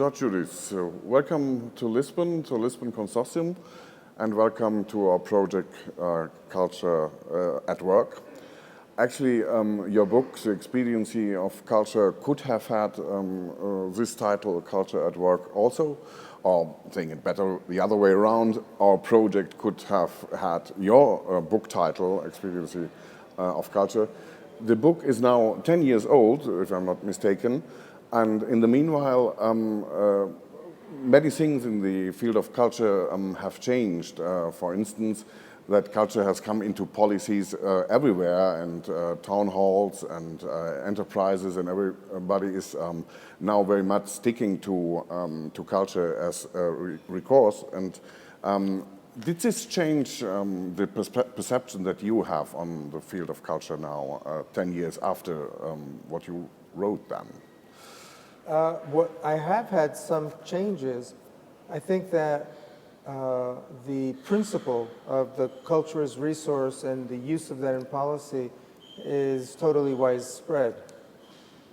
George Yúdice. Welcome to Lisbon Consortium, and welcome to our project Culture at Work. Actually, your book, The Expediency of Culture, could have had this title, Culture at Work, also, or saying it better the other way around, our project could have had your book title, Expediency of Culture. The book is now 10 years old, if I'm not mistaken, and in the meanwhile, many things in the field of culture have changed. For instance, that culture has come into policies everywhere, and town halls and enterprises, and everybody is now very much sticking to culture as a recourse. And did this change the perception that you have on the field of culture now, 10 years after what you wrote then? What I have had some changes. I think that the principle of the culture as resource and the use of that in policy is totally widespread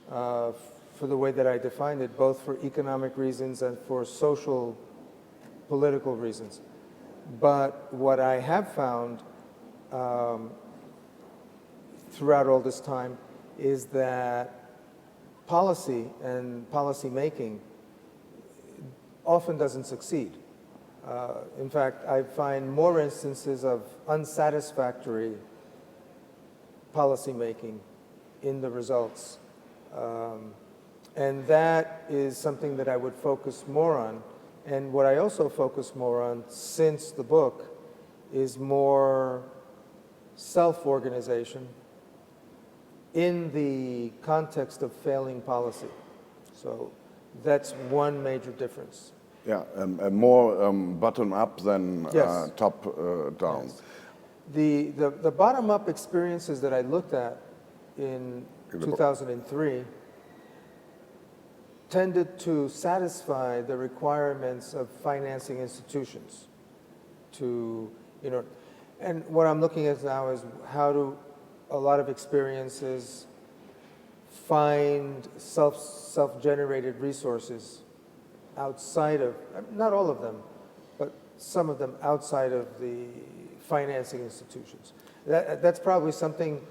for the way that I defined it, both for economic reasons and for social, political reasons. But what I have found throughout all this time is that policy and policy making often doesn't succeed. In fact, I find more instances of unsatisfactory policy making in the results. And that is something that I would focus more on. And what I also focus more on since the book is more self-organization in the context of failing policy. So that's one major difference. Yeah, more bottom-up than Yes. top-down. Yes. The bottom-up experiences that I looked at in 2003 tended to satisfy the requirements of financing institutions to, and what I'm looking at now is how do a lot of experiences find self-generated resources outside of, not all of them, but some of them outside of the financing institutions. That's probably something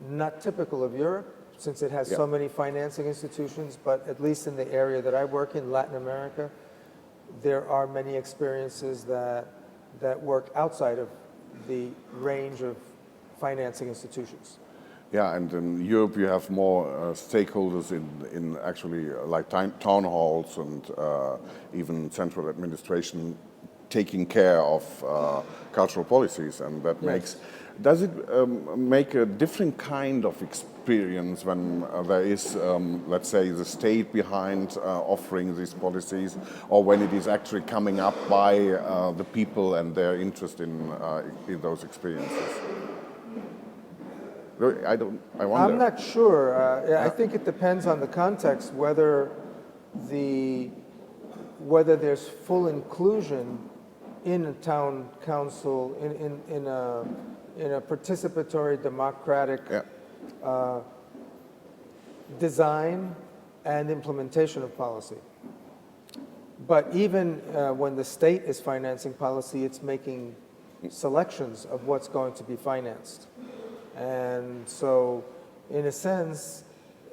not typical of Europe, since it has so many financing institutions, but at least in the area that I work in, Latin America, there are many experiences that work outside of the range of financing institutions. Yeah, and in Europe you have more stakeholders in actually like town halls and even central administration taking care of cultural policies, and that makes. Does it make a different kind of experience when there is, let's say, the state behind offering these policies, or when it is actually coming up by the people and their interest in those experiences? I wonder. I'm not sure. I think it depends on the context, whether there's full inclusion in a town council, in a participatory, democratic design and implementation of policy. But even when the state is financing policy, it's making selections of what's going to be financed. And so, in a sense,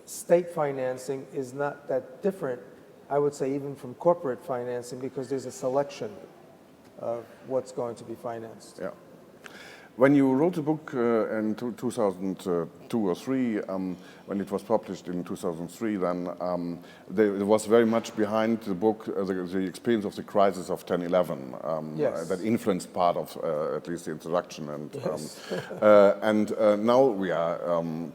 state financing is not that different, I would say, even from corporate financing, because there's a selection of what's going to be financed. Yeah. When you wrote the book in 2002 or 3, when it was published in 2003, then there was very much behind the book the experience of the crisis of 10/11 that influenced part of at least the introduction. And now we are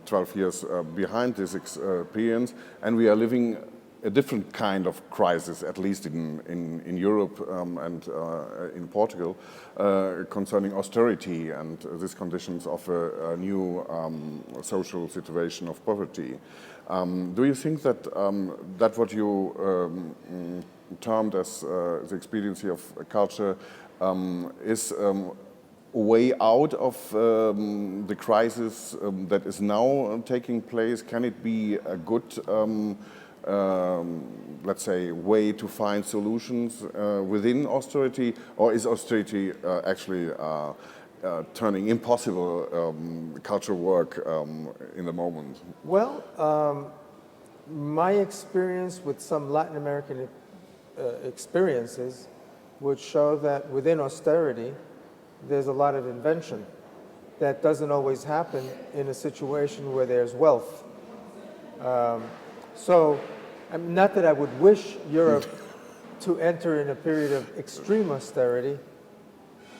12 years behind this experience, and we are living a different kind of crisis, at least in Europe and in Portugal, concerning austerity and these conditions of a new social situation of poverty. Do you think that that what you termed as the expediency of culture is a way out of the crisis that is now taking place? Can it be a good let's say, way to find solutions within austerity, or is austerity actually turning impossible cultural work in the moment? Well, my experience with some Latin American experiences would show that within austerity, there's a lot of invention that doesn't always happen in a situation where there's wealth. So, not that I would wish Europe to enter in a period of extreme austerity,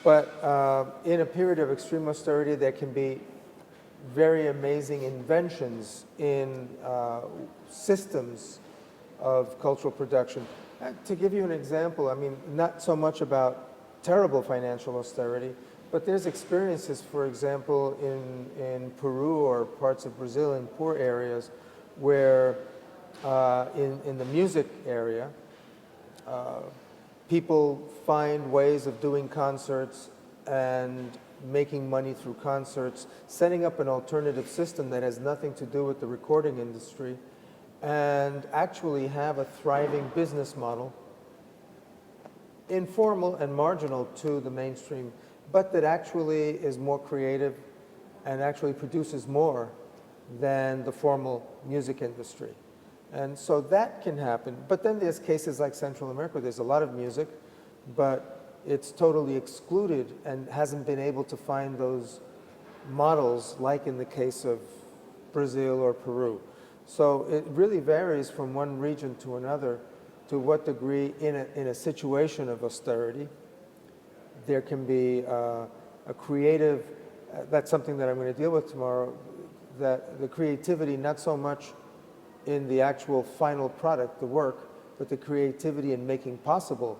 but in a period of extreme austerity, there can be very amazing inventions in systems of cultural production. To give you an example, I mean, not so much about terrible financial austerity, but there's experiences, for example, in Peru or parts of Brazil in poor areas where in the music area, people find ways of doing concerts and making money through concerts, setting up an alternative system that has nothing to do with the recording industry, and actually have a thriving business model, informal and marginal to the mainstream, but that actually is more creative and actually produces more than the formal music industry. And so that can happen. But then there's cases like Central America. There's a lot of music, but it's totally excluded and hasn't been able to find those models like in the case of Brazil or Peru. So it really varies from one region to another to what degree in a situation of austerity there can be a creative, that's something that I'm going to deal with tomorrow, that the creativity not so much in the actual final product, the work, but the creativity in making possible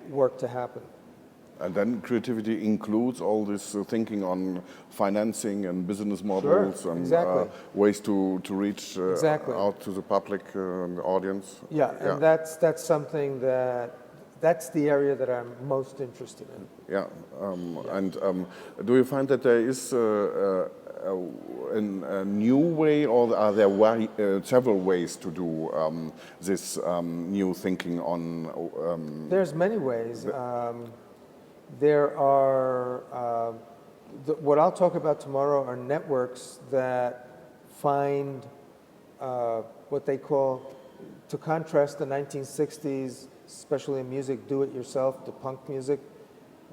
work to happen. And then creativity includes all this thinking on financing and business models, Sure, and exactly. ways to reach Exactly. out to the public and the audience. Yeah, and that's something that's the area that I'm most interested in. Yeah, and do you find that there is a new way, or are there several ways to do this new thinking on? There's many ways. There are, what I'll talk about tomorrow are networks that find what they call, to contrast the 1960s, especially in music, do-it-yourself, the punk music,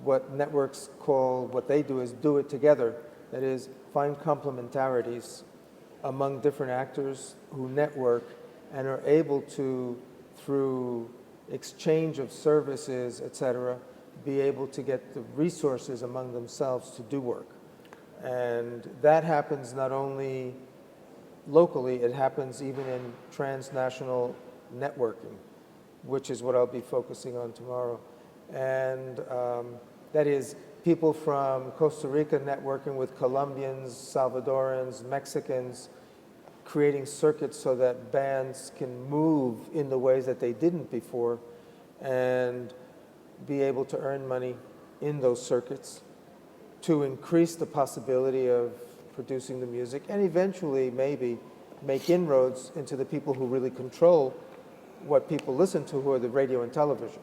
what networks call, what they do is do it together. That is, find complementarities among different actors who network and are able to, through exchange of services, etc., be able to get the resources among themselves to do work. And that happens not only locally, it happens even in transnational networking, which is what I'll be focusing on tomorrow. And that is people from Costa Rica networking with Colombians, Salvadorans, Mexicans, creating circuits so that bands can move in the ways that they didn't before and be able to earn money in those circuits to increase the possibility of producing the music and eventually maybe make inroads into the people who really control what people listen to, who are the radio and television.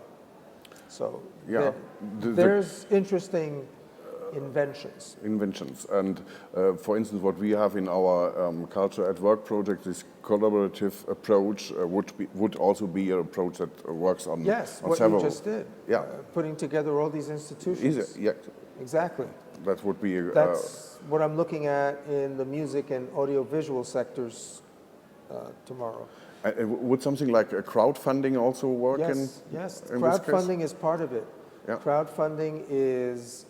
So Yeah, there's interesting inventions. And for instance, what we have in our Culture at Work project, this collaborative approach would also be an approach that works on, yes, on what several. you just did. Yeah, putting together all these institutions. yeah, Exactly. that would be. That's what I'm looking at in the music and audiovisual sectors tomorrow. Would something like a crowdfunding also work Yes, in? yes. In this case? Crowdfunding is part of it. Yeah. Crowdfunding is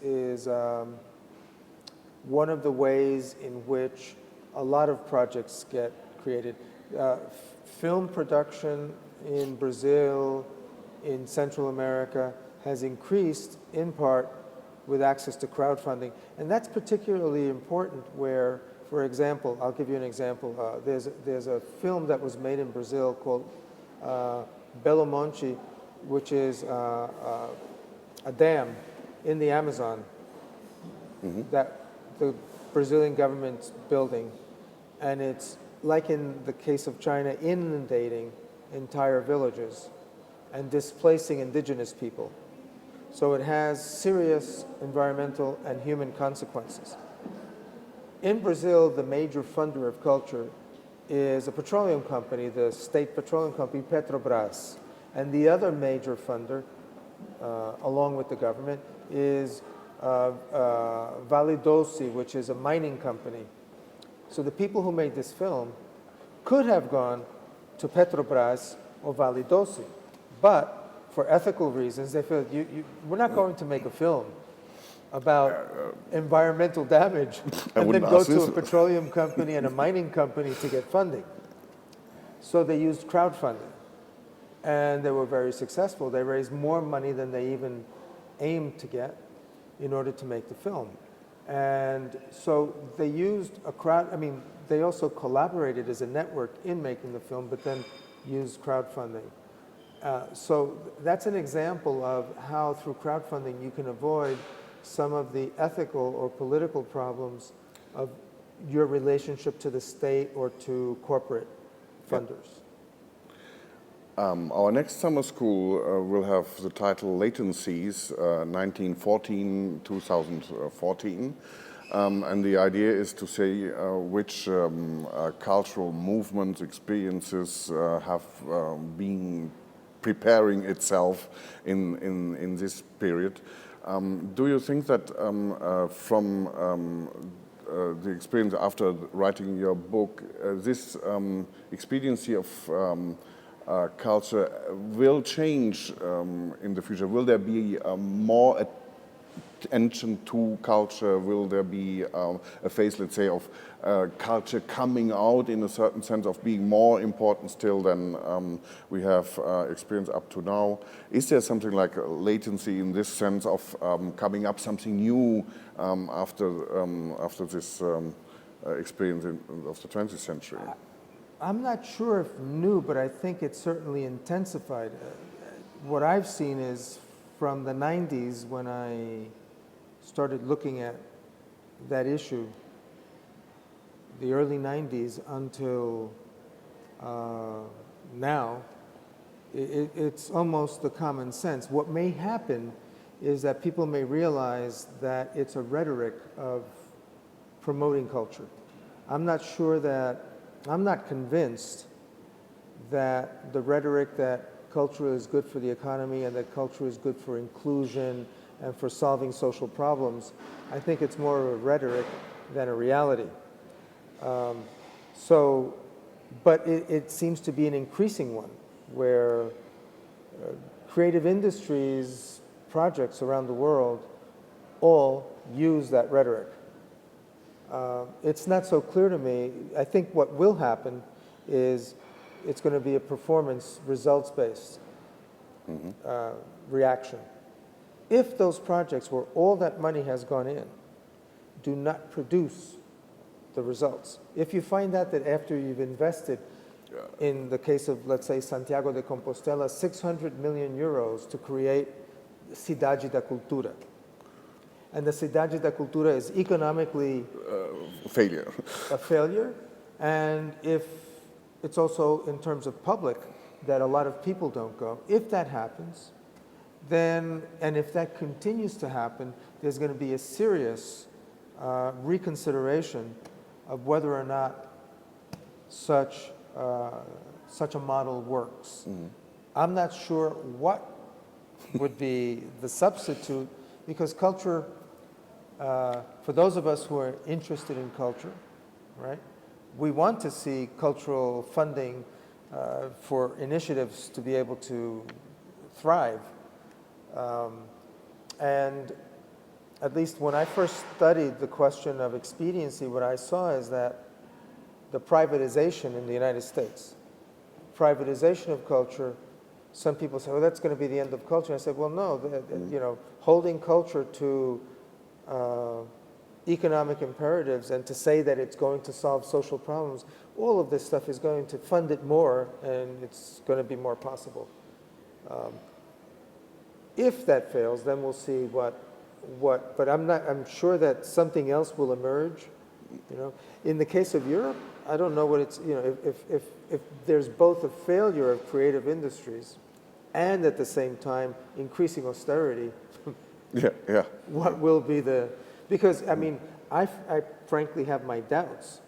one of the ways in which a lot of projects get created. Film production in Brazil, in Central America, has increased in part with access to crowdfunding. And that's particularly important where, for example, I'll give you an example. There's a film that was made in Brazil called Belo Monte, which is a dam in the Amazon that the Brazilian government's building. And it's like in the case of China, inundating entire villages and displacing indigenous people. So it has serious environmental and human consequences. In Brazil, the major funder of culture is a petroleum company, the state petroleum company, Petrobras. And the other major funder, along with the government, is Vale Doce, which is a mining company. So the people who made this film could have gone to Petrobras or Vale Doce, but for ethical reasons, they feel we're not going to make a film about environmental damage and then go to a petroleum company and a mining company to get funding. So they used crowdfunding, and they were very successful. They raised more money than they even aimed to get in order to make the film. And so they used a crowd, I mean, they also collaborated as a network in making the film, but then used crowdfunding. So that's an example of how through crowdfunding you can avoid some of the ethical or political problems of your relationship to the state or to corporate funders. Our next summer school will have the title Latencies 1914-2014. And the idea is to say which cultural movements, experiences have been preparing itself in this period. Do you think that from the experience after writing your book, this experience of culture will change in the future? Will there be more attention to culture? Will there be a phase, let's say, of culture coming out in a certain sense of being more important still than we have experienced up to now? Is there something like a latency in this sense of coming up something new after this experience of the 20th century? I'm not sure if new, but I think it's certainly intensified. What I've seen is from the 90s, when I started looking at that issue, the early 90s until now, it's almost the common sense. What may happen is that people may realize that it's a rhetoric of promoting culture. I'm not convinced that the rhetoric that culture is good for the economy and that culture is good for inclusion and for solving social problems. I think it's more of a rhetoric than a reality. But it seems to be an increasing one, where creative industries projects around the world all use that rhetoric. It's not so clear to me. I think what will happen is it's going to be a performance, results-based reaction. If those projects where all that money has gone in do not produce the results, if you find out that after you've invested, in the case of, let's say, Santiago de Compostela, 600 million euros to create Cidade da Cultura, and the Cidade da Cultura is economically a failure, and if it's also in terms of public, that a lot of people don't go. If that happens, then, and if that continues to happen, there's going to be a serious reconsideration of whether or not such a model works. I'm not sure what would be the substitute, because culture, for those of us who are interested in culture, right, we want to see cultural funding for initiatives to be able to thrive. And at least when I first studied the question of expediency, what I saw is that the privatization in the United States, privatization of culture, some people say, well, that's going to be the end of culture. I said, well, no, you know, holding culture to economic imperatives and to say that it's going to solve social problems, all of this stuff is going to fund it more, and it's going to be more possible. If that fails, then we'll see what, but I'm sure that something else will emerge You know, in the case of Europe, I don't know what it's, you know, if there's both a failure of creative industries and at the same time increasing austerity, what will be the, because I mean, I frankly have my doubts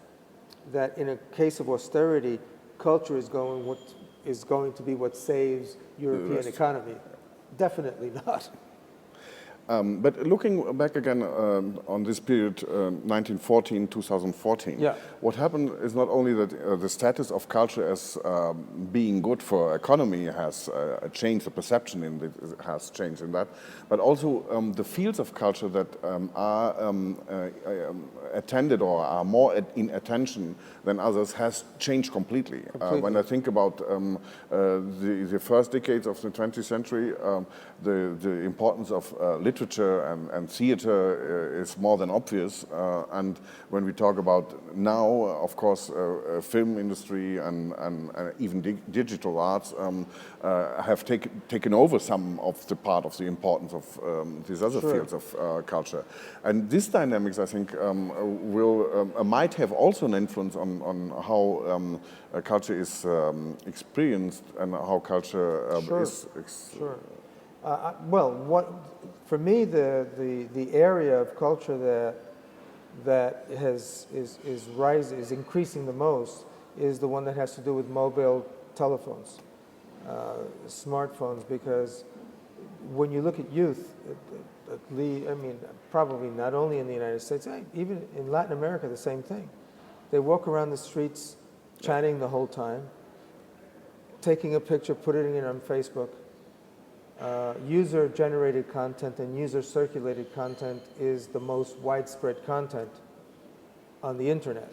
that in a case of austerity, culture is going to be what saves European economy. Definitely not. But looking back again on this period, 1914, 2014, what happened is not only that the status of culture as being good for economy has changed, the perception in it has changed in that, but also the fields of culture that are attended or are more in attention than others has changed completely. When I think about the first decades of the 20th century, the importance of literature and theater is more than obvious. And when we talk about now, of course, film industry and even digital arts have taken over some of the part of the importance of these other fields of culture. And these dynamics, I think, might have also an influence on how culture is experienced and how culture is. Well, for me, the area of culture that is increasing the most is the one that has to do with mobile telephones, smartphones, because when you look at youth, I mean, probably not only in the United States, even in Latin America, the same thing. They walk around the streets chatting the whole time, taking a picture, putting it on Facebook. User-generated content and user-circulated content is the most widespread content on the internet.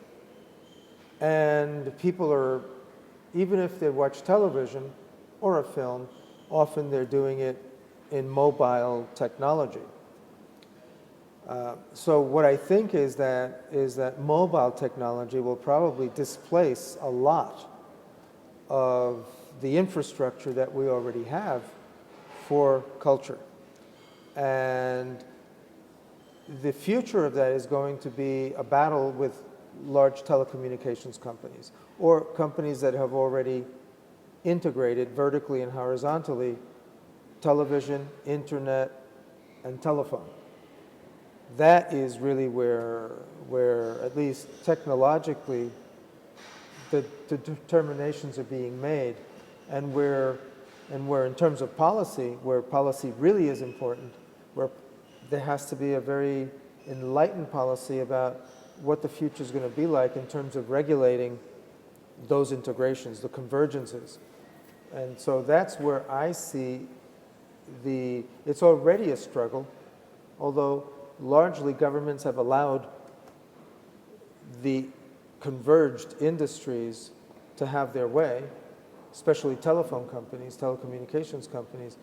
And people are, even if they watch television or a film, often they're doing it in mobile technology. So what I think is that mobile technology will probably displace a lot of the infrastructure that we already have for culture. And the future of that is going to be a battle with large telecommunications companies or companies that have already integrated vertically and horizontally television, internet, and telephone. That is really where at least technologically, the determinations are being made, and where in terms of policy, where policy really is important, where there has to be a very enlightened policy about what the future is going to be like in terms of regulating those integrations, the convergences. And so that's where I see it's already a struggle, although largely governments have allowed the converged industries to have their way, especially telephone companies, telecommunications companies.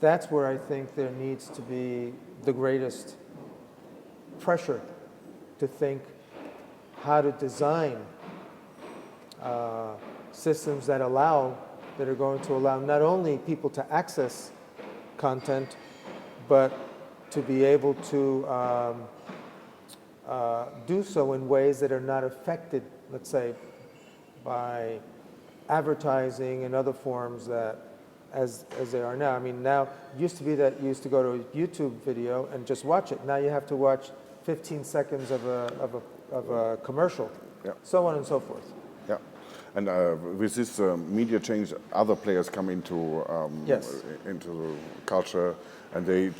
That's where I think there needs to be the greatest pressure to think how to design systems that are going to allow not only people to access content, but to be able to do so in ways that are not affected, let's say, by advertising and other forms that as they are now. I mean, now, it used to be that you used to go to a YouTube video and just watch it. Now you have to watch 15 seconds of a commercial, so on and so forth. Yeah, and with this media change, other players come into the culture, and they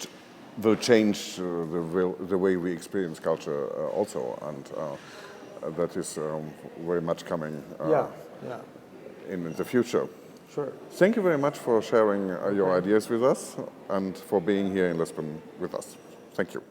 will change the way we experience culture also, and that is very much coming in the future. Sure. Thank you very much for sharing your ideas with us and for being here in Lisbon with us. Thank you.